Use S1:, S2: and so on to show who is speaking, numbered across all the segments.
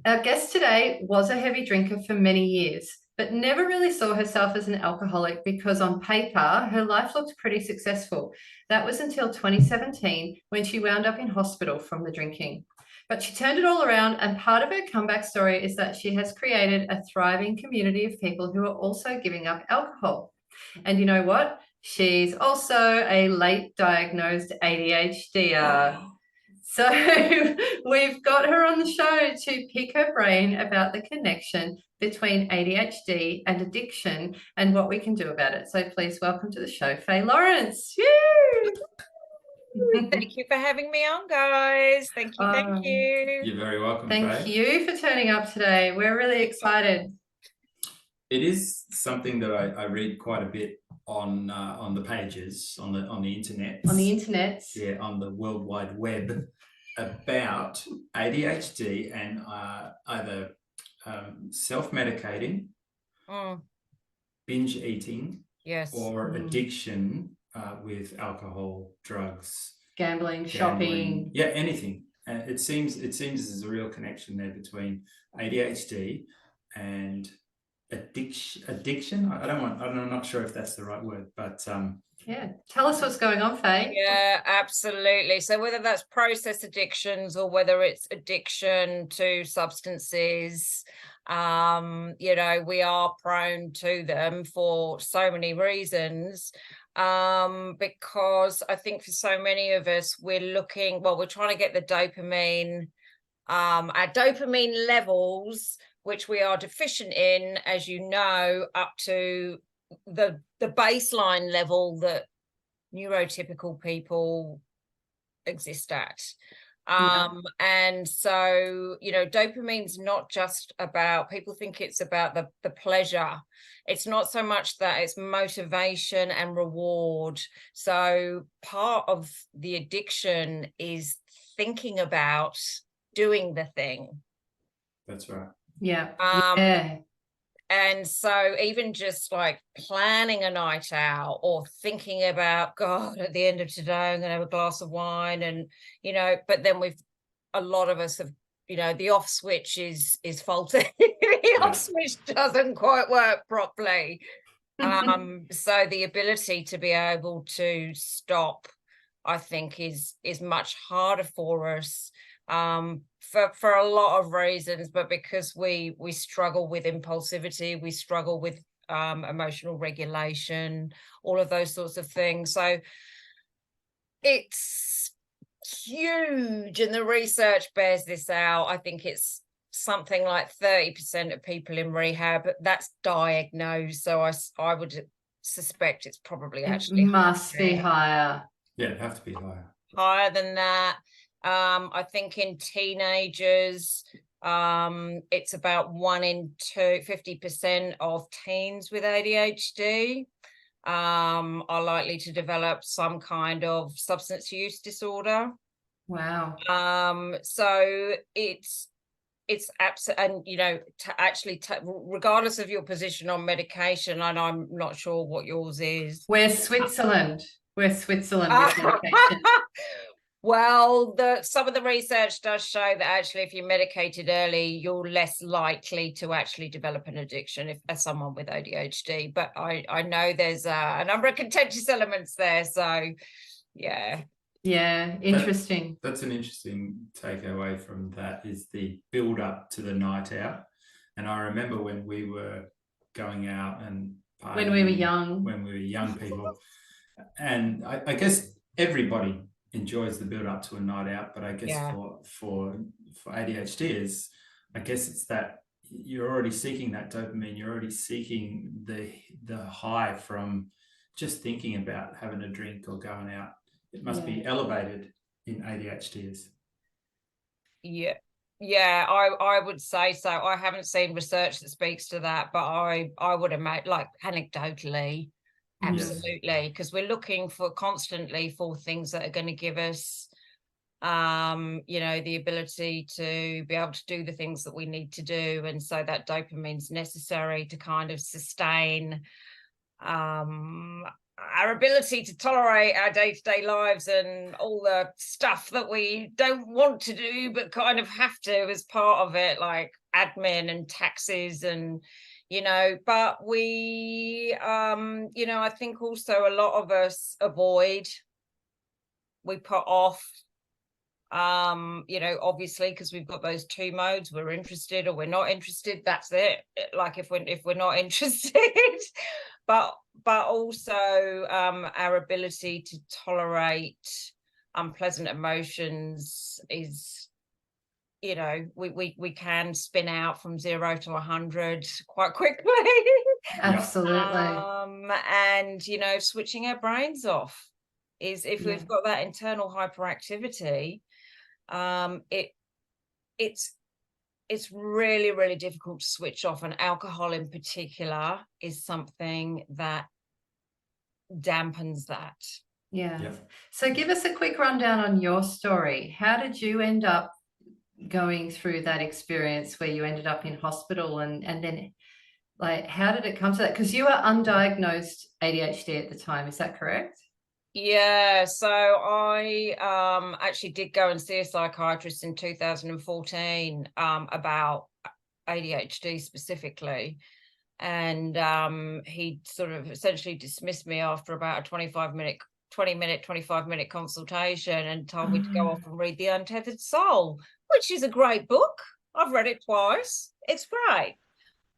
S1: Our guest today was a heavy drinker for many years, but never really saw herself as an alcoholic because on paper, her life looked pretty successful. That was until 2017 when she wound up in hospital from the drinking. But she turned it all around, and part of her comeback story is that she has created a thriving community of people who are also giving up alcohol. And you know what? She's also a late diagnosed ADHDer. So we've got her on the show to pick her brain about the connection between ADHD and addiction and what we can do about it. So please welcome to the show, Faye Lawrence.
S2: Thank you for having me on, guys. Thank you. Thank you.
S3: You're very welcome,
S1: Thank
S3: Faye.
S1: you for turning up today. We're really excited.
S3: It is something that I read quite a bit on the pages on the internet.
S1: On the internet.
S3: Yeah, on the World Wide Web about ADHD and either self-medicating, binge eating,
S2: yes,
S3: or addiction with alcohol, drugs,
S1: gambling, shopping.
S3: Yeah, anything. It seems there's a real connection there between ADHD and addiction. I'm not sure if that's the right word, but
S1: yeah, tell us what's going on, Faye.
S2: Yeah, absolutely. So whether that's process addictions or whether it's addiction to substances, we are prone to them for so many reasons. Because I think for so many of us, we're trying to get the dopamine, our dopamine levels, which we are deficient in, as you know, up to the baseline level that neurotypical people exist at. And so, dopamine's not just about, people think it's about the pleasure. It's not so much that, it's motivation and reward. So part of the addiction is thinking about doing the thing.
S3: That's right.
S1: Yeah.
S2: And so even just like planning a night out or thinking about, God, at the end of today, I'm going to have a glass of wine. And, but then a lot of us have, the off switch is faulty. The off switch doesn't quite work properly. So the ability to be able to stop, I think, is much harder for us. For a lot of reasons, but because we struggle with impulsivity, we struggle with emotional regulation, all of those sorts of things. So it's huge, and the research bears this out. I think it's something like 30% of people in rehab that's diagnosed. So I would suspect it's probably actually
S1: must be higher.
S3: Yeah, it'd have to be
S2: higher than that. I think in teenagers, it's about 1 in 2, 50% of teens with ADHD are likely to develop some kind of substance use disorder.
S1: Wow.
S2: So it's absolutely, and to actually regardless of your position on medication, and I'm not sure what yours is.
S1: We're Switzerland with medication.
S2: Well, some of the research does show that actually if you're medicated early, you're less likely to actually develop an addiction as someone with ADHD. But I know there's a number of contentious elements there. So, yeah.
S1: Yeah, interesting.
S3: That's an interesting takeaway from that, is the build up to the night out. And I remember when we were going out and partying, when we were young people, and I guess everybody enjoys the build up to a night out, but I guess for ADHDers, I guess it's that you're already seeking that dopamine, you're already seeking the high from just thinking about having a drink or going out. It must be elevated in ADHDers.
S2: Yeah, I would say so. I haven't seen research that speaks to that, but I would imagine, like, anecdotally, absolutely, because we're looking constantly for things that are going to give us the ability to be able to do the things that we need to do, and so that dopamine's necessary to kind of sustain our ability to tolerate our day-to-day lives and all the stuff that we don't want to do but kind of have to as part of it, like admin and taxes and, you know, but we, you know, I think also a lot of us avoid, we put off, you know, obviously because we've got those two modes, we're interested or we're not interested, that's it. Like if we're not interested, but also our ability to tolerate unpleasant emotions is, you know, we can spin out from 0 to 100 quite quickly.
S1: Absolutely.
S2: And you know, switching our brains off is, if we've got that internal hyperactivity, it's really, really difficult to switch off, and alcohol in particular is something that dampens that.
S1: Yeah. So give us a quick rundown on your story. How did you end up going through that experience where you ended up in hospital, and then like how did it come to that? Because you were undiagnosed ADHD at the time, is that correct?
S2: Yeah, so I actually did go and see a psychiatrist in 2014 about ADHD specifically, and he sort of essentially dismissed me after about a 25-minute consultation and told me to go off and read The Untethered Soul, which is a great book. I've read it twice. It's great.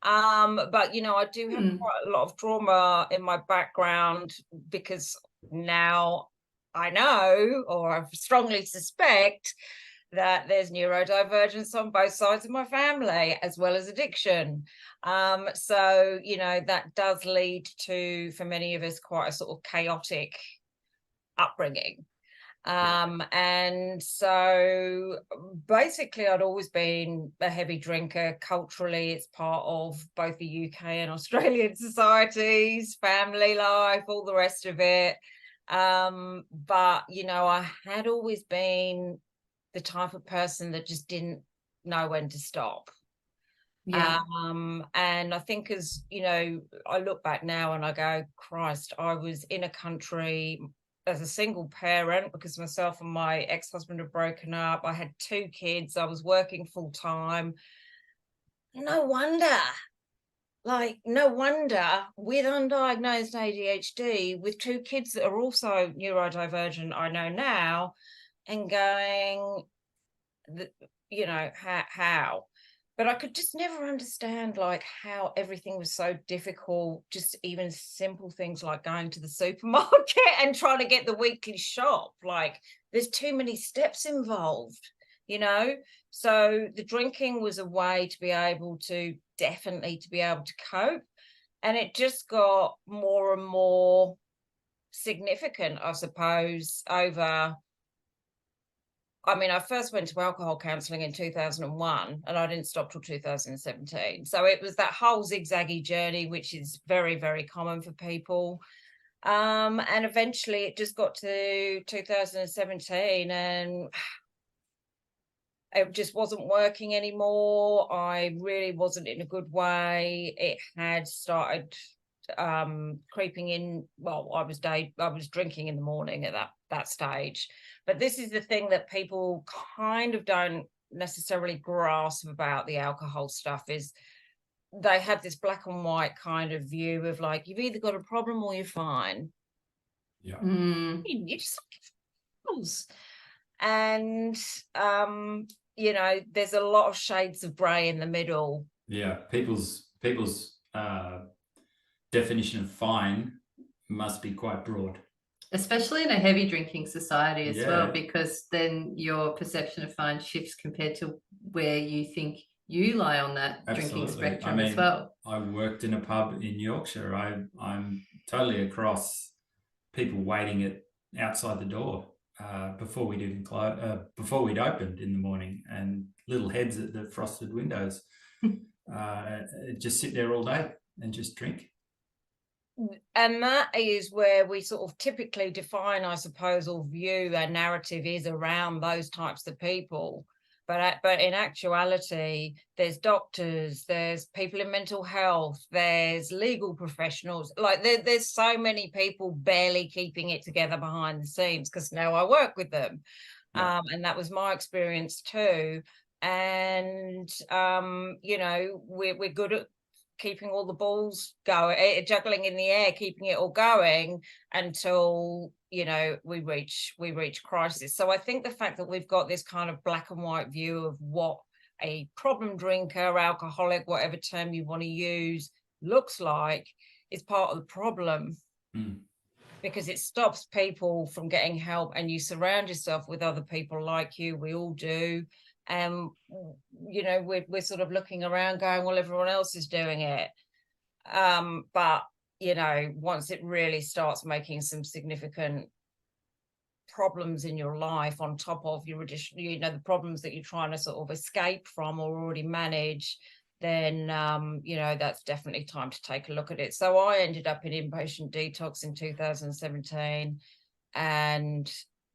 S2: But you know, I do have quite a lot of trauma in my background, because now I know, or I strongly suspect, that there's neurodivergence on both sides of my family, as well as addiction. So, you know, that does lead to, for many of us, quite a sort of chaotic upbringing. And so basically I'd always been a heavy drinker. Culturally, it's part of both the UK and Australian societies, family life, all the rest of it. But you know, I had always been the type of person that just didn't know when to stop. And I think, as you know, I look back now and I go, Christ, I was in a country as a single parent because myself and my ex-husband had broken up. I had 2 kids. I was working full time. No wonder with undiagnosed ADHD, with 2 kids that are also neurodivergent, I know now, and going, you know, how? But I could just never understand like how everything was so difficult, just even simple things like going to the supermarket and trying to get the weekly shop. Like there's too many steps involved, you know? So the drinking was a way to be able to cope. And it just got more and more significant, I suppose, over, I mean, I first went to alcohol counselling in 2001 and I didn't stop till 2017. So it was that whole zigzaggy journey, which is very, very common for people. And eventually it just got to 2017 and it just wasn't working anymore. I really wasn't in a good way. It had started creeping in. Well, I was drinking in the morning at that stage. But this is the thing that people kind of don't necessarily grasp about the alcohol stuff, is they have this black and white kind of view of like, you've either got a problem or you're fine.
S3: Yeah.
S2: You just and you know, there's a lot of shades of grey in the middle.
S3: Yeah, people's definition of fine must be quite broad,
S1: especially in a heavy drinking society as well, because then your perception of fine shifts compared to where you think you lie on that drinking spectrum. I mean, as well.
S3: I worked in a pub in Yorkshire. I'm totally across people waiting outside the door before we'd opened in the morning, and little heads at the frosted windows just sit there all day and just drink.
S2: And that is where we sort of typically define, I suppose, or view our narrative is around those types of people. But in actuality, there's doctors, there's people in mental health, there's legal professionals. Like there's so many people barely keeping it together behind the scenes, because now I work with them.
S3: Yeah.
S2: And that was my experience too. And you know, we're good at keeping all the balls going, juggling in the air, keeping it all going until, you know, we reach crisis. So I think the fact that we've got this kind of black and white view of what a problem drinker, alcoholic, whatever term you want to use, looks like is part of the problem. Because it stops people from getting help, and you surround yourself with other people like you. We all do. And you know, we're sort of looking around going, well, everyone else is doing it. But you know, once it really starts making some significant problems in your life on top of your additional, you know, the problems that you're trying to sort of escape from or already manage, then you know, that's definitely time to take a look at it. So I ended up in inpatient detox in 2017, and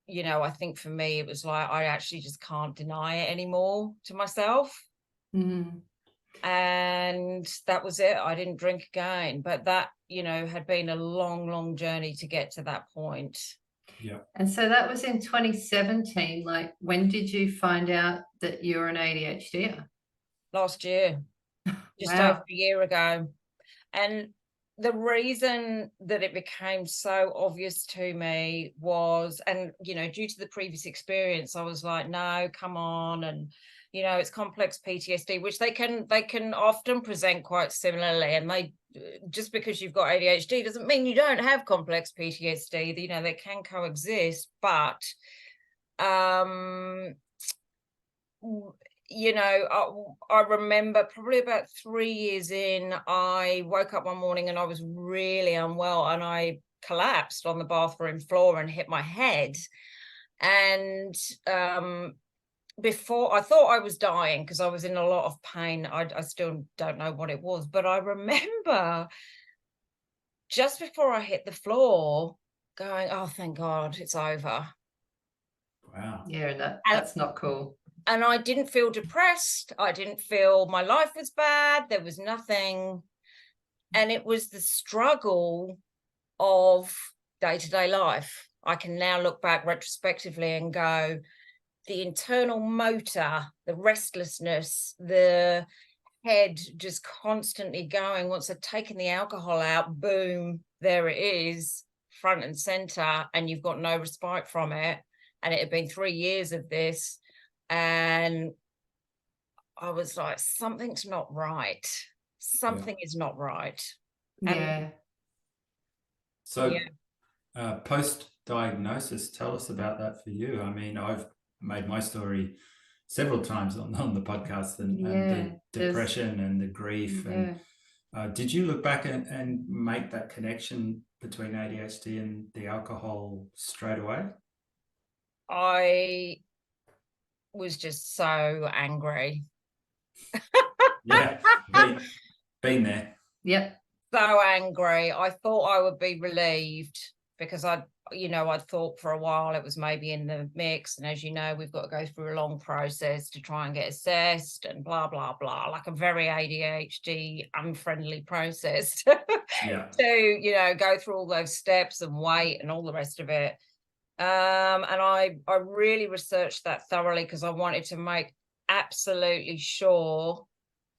S2: you know, I think for me it was like I actually just can't deny it anymore to myself. And that was it. I didn't drink again. But that, you know, had been a long journey to get to that point.
S3: Yeah.
S1: And so that was in 2017. Like, when did you find out that you're an ADHDer?
S2: Last year. Just
S1: Wow.
S2: over a year ago. And the reason that it became so obvious to me was, and you know, due to the previous experience, I was like, no, come on. And you know, it's complex PTSD, which they can often present quite similarly. And they, just because you've got ADHD doesn't mean you don't have complex PTSD. You know, they can coexist. But you know, I remember probably about 3 years in, I woke up one morning and I was really unwell, and I collapsed on the bathroom floor and hit my head. And before, I thought I was dying because I was in a lot of pain. I still don't know what it was, but I remember just before I hit the floor going, oh, thank God, it's over.
S3: Wow.
S1: Yeah, and that's not cool.
S2: And I didn't feel depressed. I didn't feel my life was bad. There was nothing. And it was the struggle of day-to-day life. I can now look back retrospectively and go, the internal motor, the restlessness, the head just constantly going. Once I'd taken the alcohol out, boom, there it is, front and center, and you've got no respite from it. And it had been 3 years of this. And I was like, something's not right. Something is not right.
S1: Yeah.
S3: So post-diagnosis, tell us about that for you. I mean, I've made my story several times on the podcast, and the depression and the grief. And did you look back and make that connection between ADHD and the alcohol straight away?
S2: I was just so angry.
S3: Yeah, been there.
S1: Yep.
S2: So angry. I thought I would be relieved because I'd thought for a while it was maybe in the mix. And as you know, we've got to go through a long process to try and get assessed and blah, blah, blah, like a very ADHD unfriendly process
S3: Yeah.
S2: to, you know, go through all those steps and wait and all the rest of it. And I really researched that thoroughly because I wanted to make absolutely sure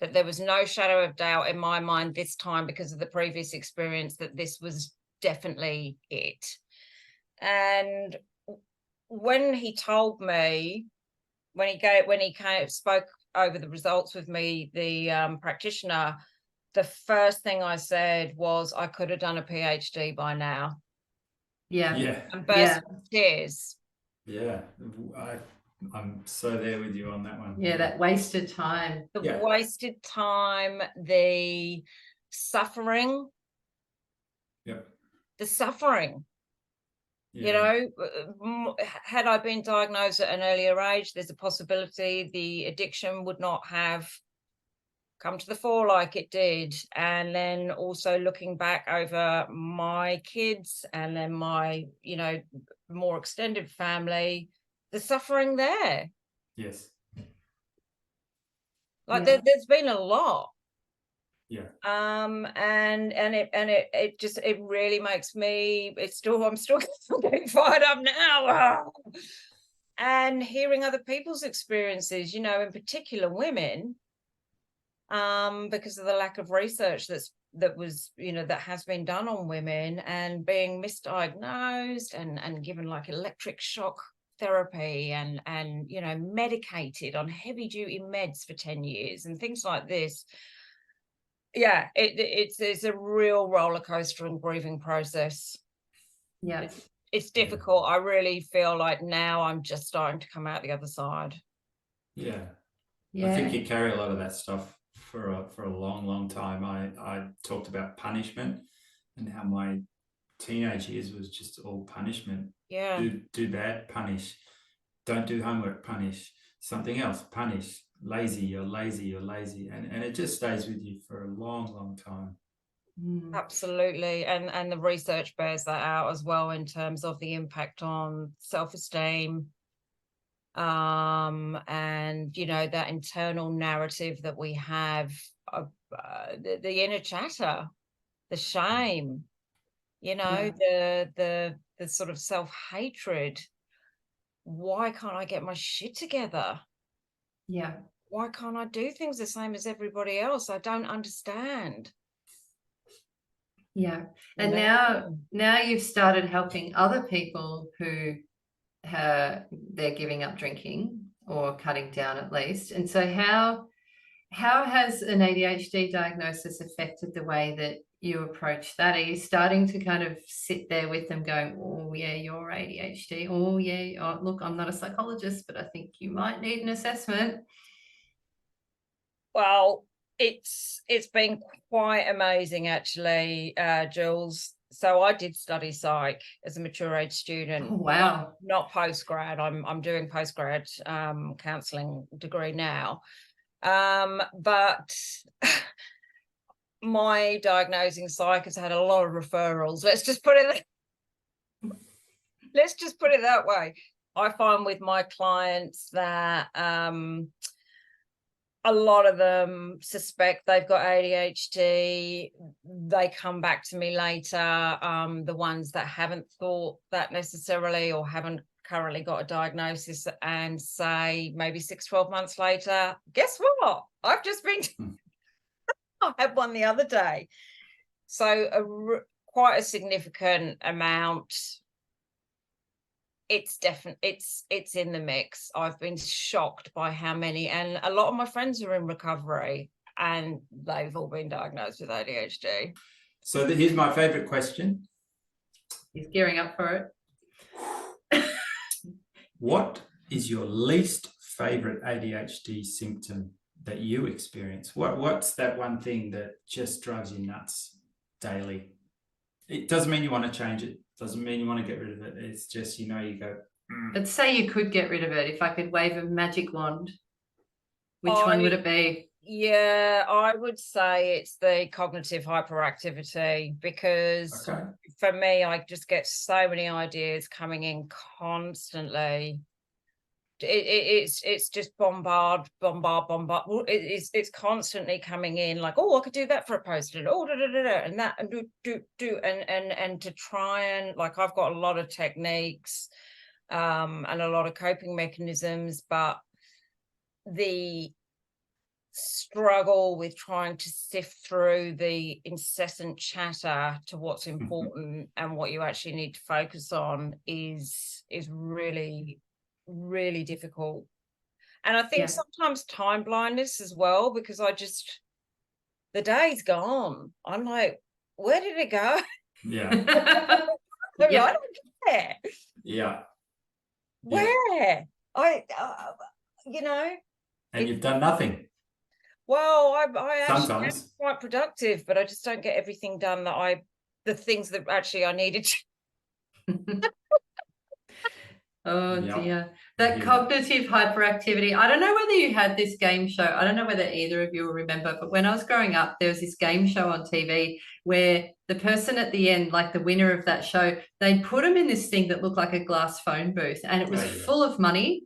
S2: that there was no shadow of doubt in my mind this time, because of the previous experience, that this was definitely it. And when he told me, when he spoke over the results with me, the practitioner, the first thing I said was, I could have done a PhD by now.
S1: Yeah.
S2: And burst into tears.
S3: Yeah. I'm so there with you on that one.
S1: Yeah, that wasted time.
S2: The wasted time, the suffering.
S3: Yep.
S2: The suffering. You know, had I been diagnosed at an earlier age, there's a possibility the addiction would not have come to the fore like it did. And then also looking back over my kids and then my, you know, more extended family, the suffering there.
S3: Yes.
S2: Like there's been a lot.
S3: Yeah.
S2: And it really makes me, I'm still getting fired up now. And hearing other people's experiences, you know, in particular women, because of the lack of research that has been done on women, and being misdiagnosed and given like electric shock therapy and you know, medicated on heavy duty meds for 10 years and things like this. Yeah, it's a real roller coaster and grieving process.
S1: Yeah,
S2: it's difficult. I really feel like now I'm just starting to come out the other side.
S3: Yeah. I think you carry a lot of that stuff for a long time. I talked about punishment and how my teenage years was just all punishment.
S2: Yeah.
S3: Do bad, punish. Don't do homework, punish. Something else, punish. Lazy, you're lazy. And it just stays with you for a long time.
S2: Absolutely. And the research bears that out as well in terms of the impact on self-esteem. And you know, that internal narrative that we have, the inner chatter, the shame, you know, the sort of self-hatred. Why can't I get my shit together?
S1: Yeah.
S2: Why can't I do things the same as everybody else? I don't understand.
S1: Yeah. And now you've started helping other people who they're giving up drinking or cutting down at least. And so how has an ADHD diagnosis affected the way that you approach that? Are you starting to kind of sit there with them going, oh yeah, you're ADHD. Oh yeah. Oh, look, I'm not a psychologist, but I think you might need an assessment.
S2: Well, it's been quite amazing actually, Jules. So I did study psych as a mature age student.
S1: Oh, wow.
S2: Not postgrad. I'm doing postgrad counselling degree now. But my diagnosing psych has had a lot of referrals. Let's just put it that way. I find with my clients that a lot of them suspect they've got ADHD. They come back to me later. The ones that haven't thought that necessarily or haven't currently got a diagnosis and say maybe 6-12 months later, guess what? I've just been, I had one the other day. So quite a significant amount. It's definitely, it's in the mix. I've been shocked by how many, and a lot of my friends are in recovery and they've all been diagnosed with ADHD.
S3: So here's my favorite question.
S1: He's gearing up for it.
S3: What is your least favorite ADHD symptom that you experience? What's that one thing that just drives you nuts daily? It doesn't mean you want to change it. Doesn't mean you want to get rid of it. It's just, you know, you go.
S1: Let's say you could get rid of it. If I could wave a magic wand, which one would it be?
S2: Yeah, I would say it's the cognitive hyperactivity, because for me, I just get so many ideas coming in constantly. It's just bombard. It's constantly coming in like, oh, I could do that for a post, and oh, and that, and do and to try and, like, I've got a lot of techniques and a lot of coping mechanisms, but the struggle with trying to sift through the incessant chatter to what's important and what you actually need to focus on is really difficult. And I think sometimes time blindness as well, because the day's gone. I'm like, where did it go?
S3: Yeah.
S2: I don't care.
S3: Yeah.
S2: Where? You know.
S3: And you've done nothing.
S2: Well, I actually am
S3: sometimes
S2: quite productive, but I just don't get everything done the things that actually I needed to.
S1: Oh dear. That cognitive hyperactivity. I don't know whether you had this game show. I don't know whether either of you will remember, but when I was growing up, there was this game show on TV where the person at the end, like the winner of that show, they'd put them in this thing that looked like a glass phone booth, and it was full of money.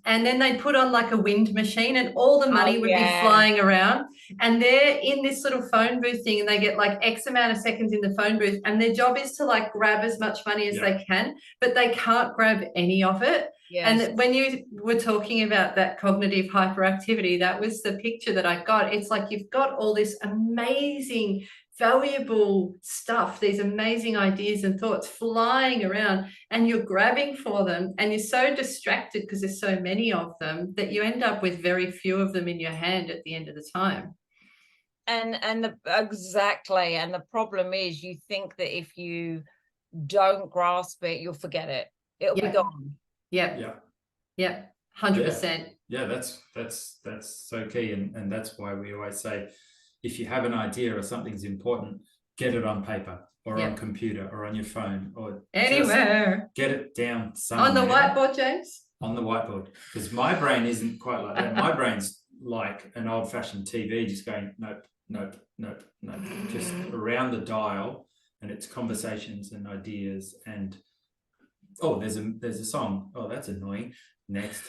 S1: and then they'd put on like a wind machine and all the money would be flying around, and they're in this little phone booth thing, and they get like X amount of seconds in the phone booth, and their job is to like grab as much money as they can, but they can't grab any of it. And when you were talking about that cognitive hyperactivity, that was the picture that I got. It's like you've got all this amazing, valuable stuff, these amazing ideas and thoughts flying around, and you're grabbing for them, and you're so distracted because there's so many of them that you end up with very few of them in your hand at the end of the time.
S2: Exactly. And the problem is, you think that if you don't grasp it, you'll forget it. It'll be gone.
S1: Yeah. 100%.
S3: Yeah, that's so key, and that's why we always say, if you have an idea or something's important, get it on paper or on computer or on your phone or
S1: anywhere.
S3: Get it down somewhere.
S1: On the whiteboard, James?
S3: On the whiteboard. Because my brain isn't quite like that. My brain's like an old-fashioned TV, just going, nope, nope, nope, nope. Just around the dial, and it's conversations and ideas and, oh, there's a song. Oh, that's annoying. Next.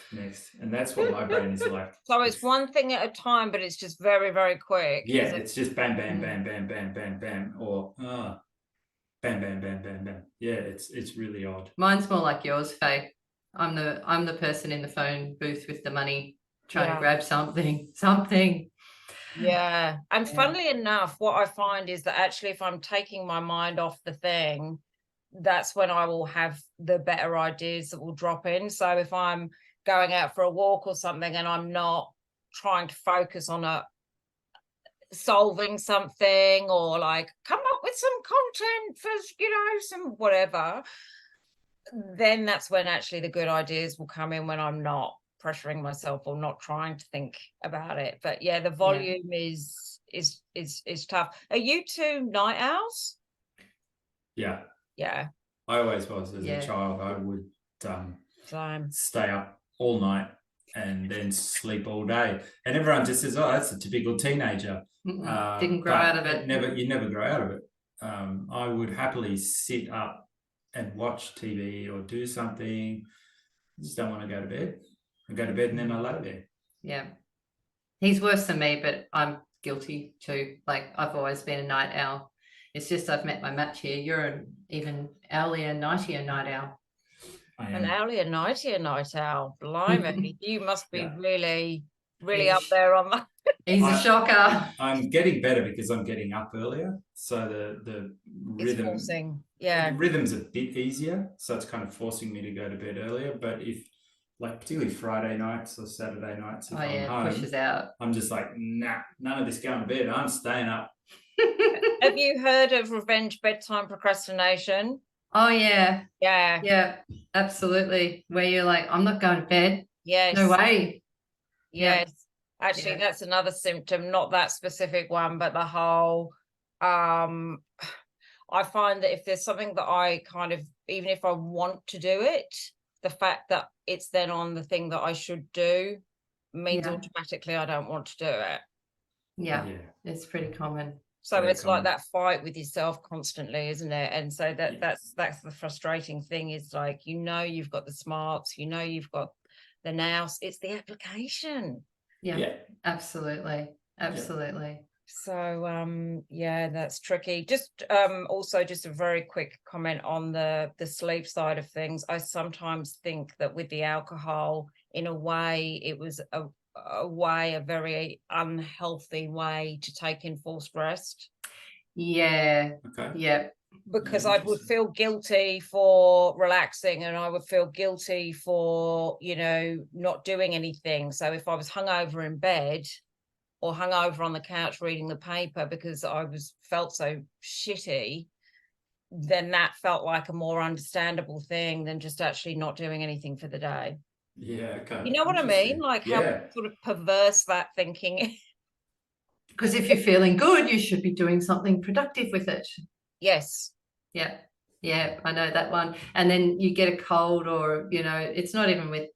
S3: And that's what my brain is like.
S2: So it's one thing at a time, but it's just very, very quick.
S3: Yeah, it's just bam, bam, bam, bam, bam, bam, bam, or bam, bam, bam, bam, bam. Yeah, it's really odd.
S1: Mine's more like yours, Faye. I'm the person in the phone booth with the money, trying to grab something.
S2: Yeah. And funnily enough, what I find is that actually, if I'm taking my mind off the thing, that's when I will have the better ideas that will drop in. So if I'm going out for a walk or something and I'm not trying to focus on solving something, or like come up with some content for, some whatever, then that's when actually the good ideas will come in, when I'm not pressuring myself or not trying to think about it. But the volume is tough. Are you two night owls?
S3: Yeah, I always was as a child. I would stay up all night and then sleep all day, and everyone just says, "Oh, that's a typical teenager."
S1: Didn't grow out of it.
S3: You never grow out of it. I would happily sit up and watch TV or do something. I just don't want to go to bed. I go to bed and then I lay there.
S1: Yeah, he's worse than me, but I'm guilty too. Like, I've always been a night owl. It's just I've met my match here. You're an even owlier, nightier night owl.
S2: An owlier, nightier night owl. Blimey, you must be really, really up there on that.
S1: He's a shocker.
S3: I'm getting better because I'm getting up earlier. So the rhythm, the rhythm's a bit easier. So it's kind of forcing me to go to bed earlier. But if, like, particularly Friday nights or Saturday nights, if I'm home,
S1: pushes out.
S3: I'm just like, nah, none of this going to bed. I'm staying up.
S2: Have you heard of revenge bedtime procrastination?
S1: Oh yeah,
S2: absolutely.
S1: Where you're like, I'm not going to bed.
S2: Yes,
S1: no way.
S2: Actually, that's another symptom, not that specific one, but the whole I find that if there's something that I kind of, even if I want to do it, the fact that it's then on the thing that I should do means automatically I don't want to do it.
S1: Yeah, it's pretty common.
S2: So it's like that fight with yourself constantly, isn't it? And so that's the frustrating thing, is like, you've got the smarts, you've got the nous, it's the application.
S1: Yeah. Absolutely.
S2: So that's tricky. Just also just a very quick comment on the sleep side of things. I sometimes think that with the alcohol, in a way, it was a very unhealthy way to take enforced rest. Because I would feel guilty for relaxing, and I would feel guilty for not doing anything. So if I was hungover in bed or hungover on the couch reading the paper because I felt so shitty, then that felt like a more understandable thing than just actually not doing anything for the day.
S3: Yeah, okay.
S2: You know what I mean? Like how sort of perverse that thinking is.
S1: Because if you're feeling good, you should be doing something productive with it.
S2: Yes.
S1: Yeah, I know that one. And then you get a cold, or, it's not even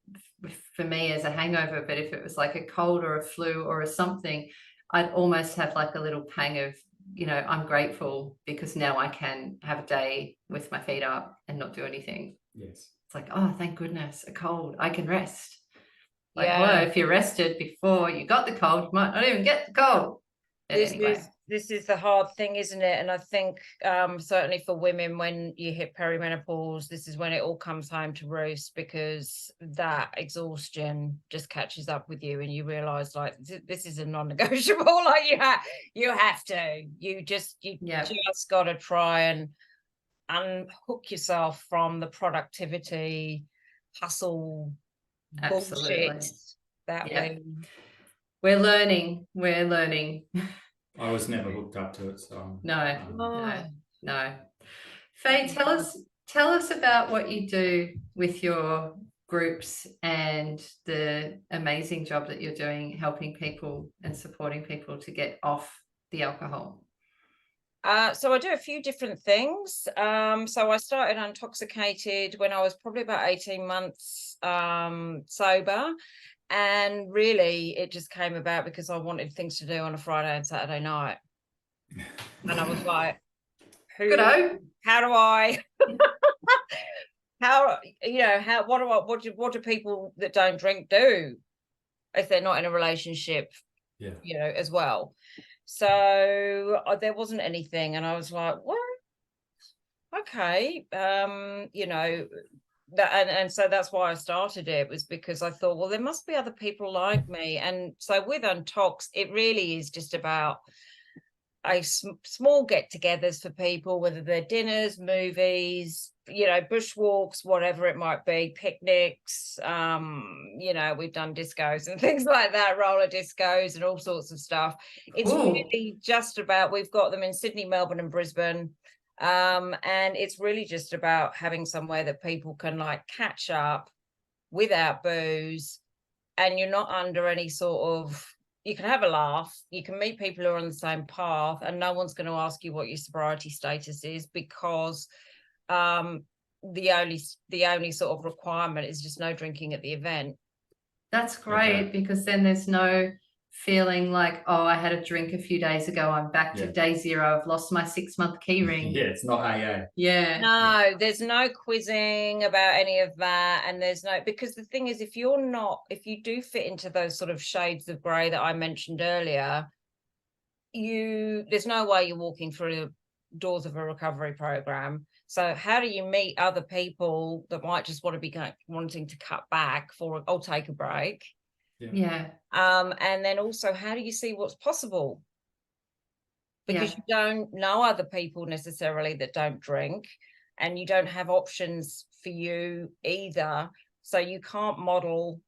S1: for me as a hangover, but if it was like a cold or a flu or a something, I'd almost have like a little pang of, I'm grateful because now I can have a day with my feet up and not do anything.
S3: Yes.
S1: It's like, oh, thank goodness, a cold, I can rest. Like,
S2: Yeah.
S1: well, if you're rested before you got the cold, you might not even get the cold. But anyway.
S2: This is the hard thing, isn't it? And I think certainly for women, when you hit perimenopause, this is when it all comes home to roost, because that exhaustion just catches up with you and you realize, like, this is a non-negotiable. Like, you have to, you just got to try and unhook yourself from the productivity hustle bullshit that
S1: we're learning.
S3: I was never hooked up to it, so
S1: no. Faye, tell us about what you do with your groups and the amazing job that you're doing, helping people and supporting people to get off the alcohol.
S2: So I do a few different things. So I started Untoxicated when I was probably about 18 months sober. And really, it just came about because I wanted things to do on a Friday and Saturday night. And I was like, how do I, what do people that don't drink do if they're not in a relationship, as well? So there wasn't anything. And I was like, well, okay, and so that's why I started it, was because I thought, well, there must be other people like me. And so with Untox, it really is just about a small get-togethers for people, whether they're dinners, movies, bushwalks, whatever it might be, picnics. We've done discos and things like that, roller discos and all sorts of stuff. It's really just about, we've got them in Sydney, Melbourne and Brisbane. And it's really just about having somewhere that people can like catch up without booze, and you're not under any sort of, you can have a laugh, you can meet people who are on the same path, and no one's going to ask you what your sobriety status is, because the only sort of requirement is just no drinking at the event.
S1: That's great, because then there's no feeling like, oh, I had a drink a few days ago, I'm back to day zero, I've lost my 6-month key ring.
S3: It's not AA.
S2: No, there's no quizzing about any of that. And there's no, because the thing is, if you do fit into those sort of shades of grey that I mentioned earlier, there's no way you're walking through the doors of a recovery program. So how do you meet other people that might just want to be wanting to cut back for, I'll take a break. And then also, how do you see what's possible? Because you don't know other people necessarily that don't drink, and you don't have options for you either. So you can't model,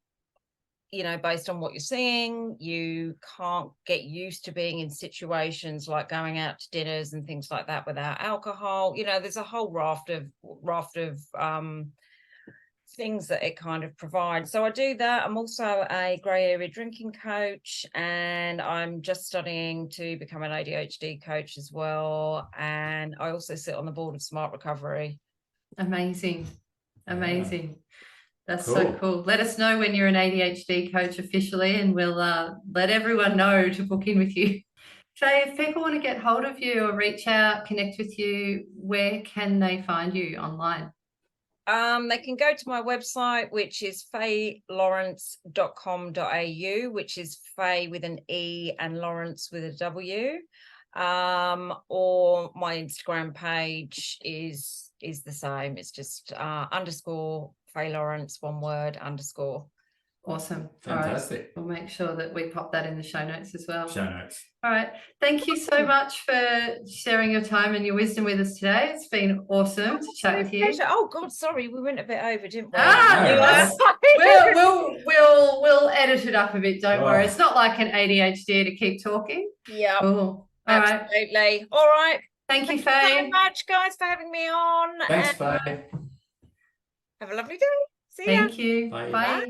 S2: based on what you're seeing. You can't get used to being in situations like going out to dinners and things like that without alcohol. There's a whole raft of things that it kind of provides. So I do that. I'm also a grey area drinking coach, and I'm just studying to become an ADHD coach as well. And I also sit on the board of Smart Recovery.
S1: Amazing. That's so cool. Let us know when you're an ADHD coach officially, and we'll let everyone know to book in with you. Faye, if people want to get hold of you or reach out, connect with you, where can they find you online?
S2: They can go to my website, which is faylawrence.com.au, which is Faye with an E and Lawrence with a W. Or my Instagram page is the same. It's just _ Faye Lawrence, one word, _
S1: Awesome.
S3: Fantastic.
S1: All right. We'll make sure that we pop that in the show notes as well.
S3: All
S1: right. Thank you so much for sharing your time and your wisdom with us today. It's been awesome to chat with you.
S2: Oh God, sorry, we went a bit over, didn't we?
S1: We'll edit it up a bit. Don't worry. It's not like an ADHD to keep talking.
S2: Yeah.
S1: Cool.
S2: Absolutely. All right.
S1: Thank you, Faye.
S2: Thank you so much, guys, for having me on.
S3: Thanks, Faye.
S2: Have a lovely day. See ya.
S1: Thank you. Bye.
S2: Bye.